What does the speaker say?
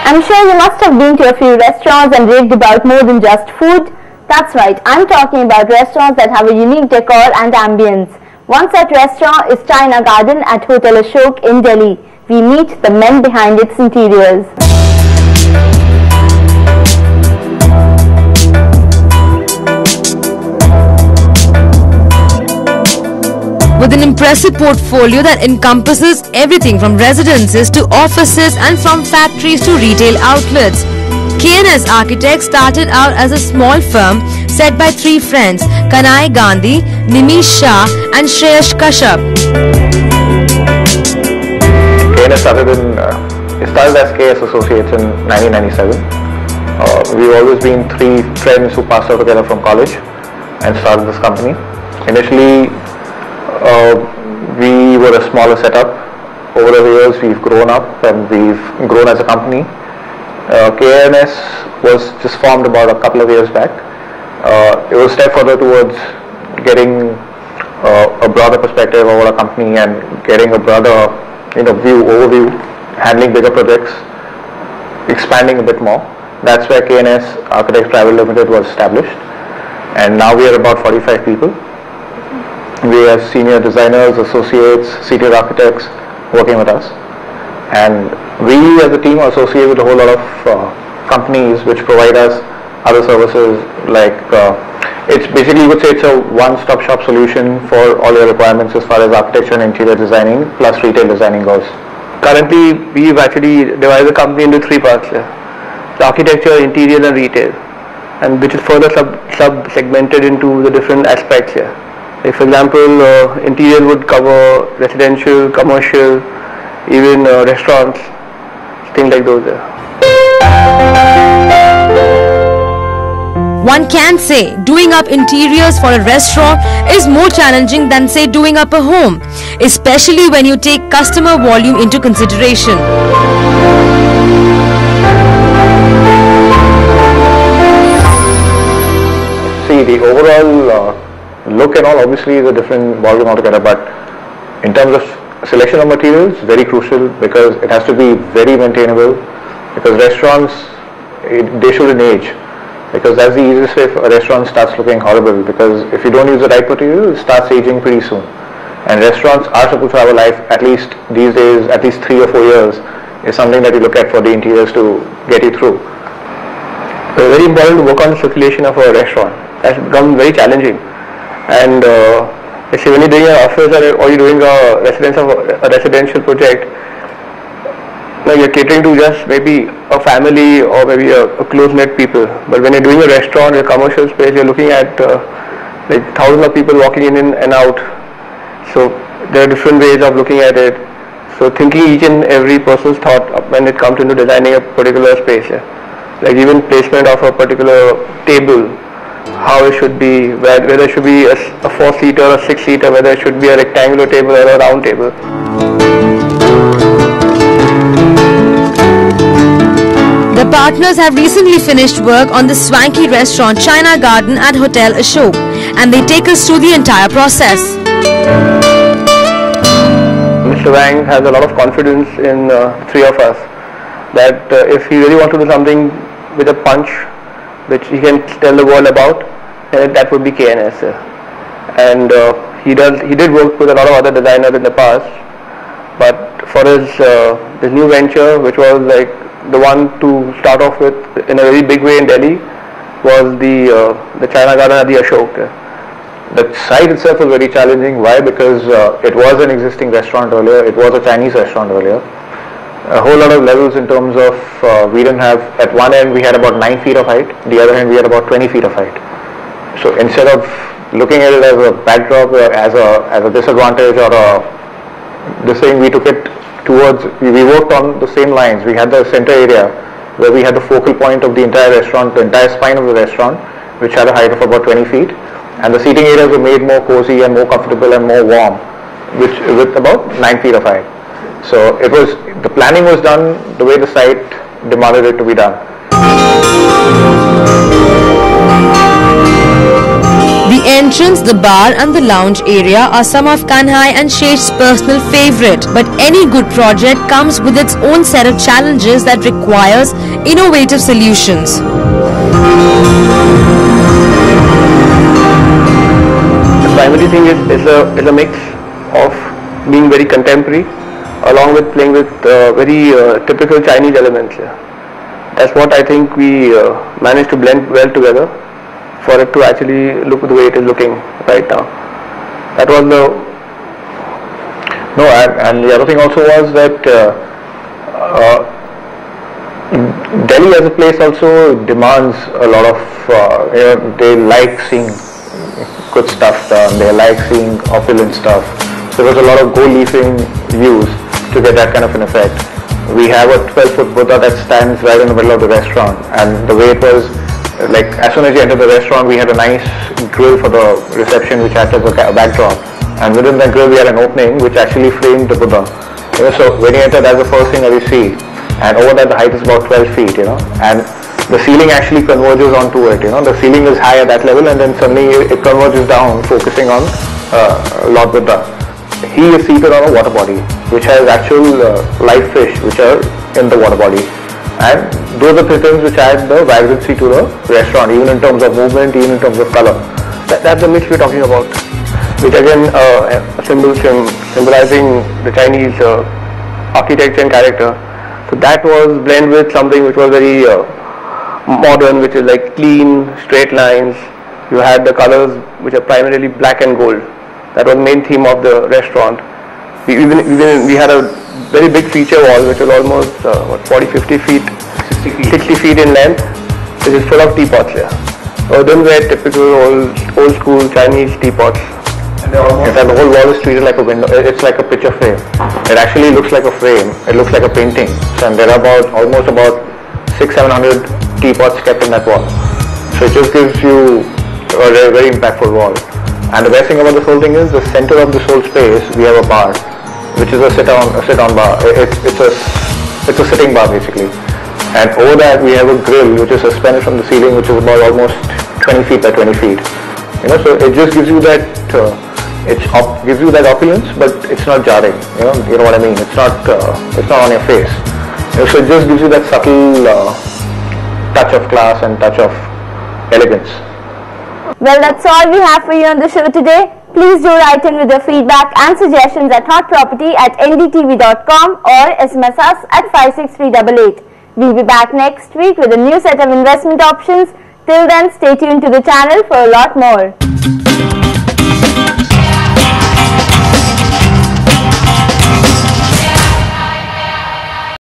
I'm sure you must have been to a few restaurants and raved about more than just food. That's right, I'm talking about restaurants that have a unique decor and ambience. One such restaurant is China Garden at Hotel Ashok in Delhi. We meet the men behind its interiors. With an impressive portfolio that encompasses everything from residences to offices and from factories to retail outlets. KNS Architects started out as a small firm set by three friends, Kanhai, Gandhi, Shah and Shresht Kashyap. KNS started as KS Associates in 1997. We've always been three friends who passed out together from college and started this company. Initially, we were a smaller setup. Over the years, we've grown up and we've grown as a company. KNS was just formed about a couple of years back. It was a step further towards getting a broader perspective over our company and getting a broader, overview, handling bigger projects, expanding a bit more. That's where KNS Architects Private Limited was established, and now we are about 45 people. We have senior designers, associates, senior architects working with us, and we as a team are associated with a whole lot of companies which provide us other services like it's basically, you would say it's a one-stop shop solution for all your requirements as far as architecture and interior designing plus retail designing goes. Currently, we've actually divided the company into three parts here: the architecture, interior and retail, and which is further sub-segmented into the different aspects here. Like for example, interior would cover residential, commercial, even restaurants, things like those there. One can say doing up interiors for a restaurant is more challenging than say doing up a home, especially when you take customer volume into consideration. See, the overall look and all obviously is a different ballgame altogether, but in terms of selection of materials, very crucial because it has to be very maintainable, because restaurants, they shouldn't age, because that's the easiest way if a restaurant starts looking horrible, because if you don't use the right material, it starts aging pretty soon. And restaurants are supposed to have a life, at least these days, at least 3 or 4 years is something that you look at for the interiors to get you through. It's very important to work on the circulation of a restaurant. That's become very challenging. And say when you're doing an office or you're doing a residential project, you're catering to just maybe a family or maybe a close-knit people. But when you're doing a restaurant, a commercial space, you're looking at like thousands of people walking in and out. So there are different ways of looking at it. So thinking each and every person's thought when it comes into designing a particular space. Like even placement of a particular table, how it should be, whether it should be a 4-seater or a 6-seater, whether it should be a rectangular table or a round table. The partners have recently finished work on the swanky restaurant China Garden at Hotel Ashok, and they take us through the entire process. Mr. Wang has a lot of confidence in three of us, that if he really wants to do something with a punch, which he can tell the world about, that would be KNS. And he did work with a lot of other designers in the past, but for his new venture, which was like the one to start off with in a very big way in Delhi, was the China Garden at the Ashok. The site itself was very challenging. Why? Because it was an existing restaurant earlier. It was a Chinese restaurant earlier. A whole lot of levels in terms of we didn't have, at one end we had about 9 feet of height, the other end we had about 20 feet of height. So instead of looking at it as a backdrop or as a disadvantage or this thing, we took it towards, we worked on the same lines. We had the center area where we had the focal point of the entire restaurant, the entire spine of the restaurant, which had a height of about 20 feet, and the seating areas were made more cozy and more comfortable and more warm, with about 9 feet of height. So the planning was done the way the site demanded it to be done. The entrance, the bar and the lounge area are some of Kanhai and Shresht's personal favorite. But any good project comes with its own set of challenges that requires innovative solutions. The primary thing is a mix of being very contemporary along with playing with very typical Chinese elements. That's what I think we managed to blend well together for it to actually look the way it is looking right now. That was the... No, and the other thing also was that Delhi as a place also demands a lot of, they like seeing good stuff done, they like seeing opulent stuff. So there was a lot of gold-leafing used to get that kind of an effect. We have a 12-foot Buddha that stands right in the middle of the restaurant, and the way it was, like as soon as you enter the restaurant, we had a nice grill for the reception which acted as a backdrop, and within that grill we had an opening which actually framed the Buddha. So when you enter, that's the first thing that you see, and over that the height is about 12 feet, and the ceiling actually converges onto it. The ceiling is high at that level, and then suddenly it converges down, focusing on Lord Buddha. He is seated on a water body which has actual live fish which are in the water body, and those are the things which add the vibrancy to the restaurant, even in terms of movement, even in terms of color. That's the mix we're talking about, which again symbolizing the Chinese architecture and character. So that was blended with something which was very modern, which is like clean, straight lines. You had the colors which are primarily black and gold. That was the main theme of the restaurant. We had a very big feature wall which was almost 40-50 feet, 60 feet in length, which is full of teapots here. Earthenware, typical old school Chinese teapots. And the whole wall is treated like a window. It's like a picture frame. It actually looks like a frame. It looks like a painting. So, and there are almost about 600-700 teapots kept in that wall. So it just gives you a very impactful wall. And the best thing about this whole thing is the center of this whole space. We have a bar, which is a sit-on bar. It's a sitting bar basically. And over that we have a grill which is suspended from the ceiling, which is about almost 20 feet by 20 feet. So it just gives you that. Gives you that opulence, but it's not jarring. You know what I mean. It's not on your face. So it just gives you that subtle touch of class and touch of elegance. Well, that's all we have for you on the show today. Please do write in with your feedback and suggestions at hotproperty@ndtv.com or SMS us at 56388. We'll be back next week with a new set of investment options. Till then, stay tuned to the channel for a lot more.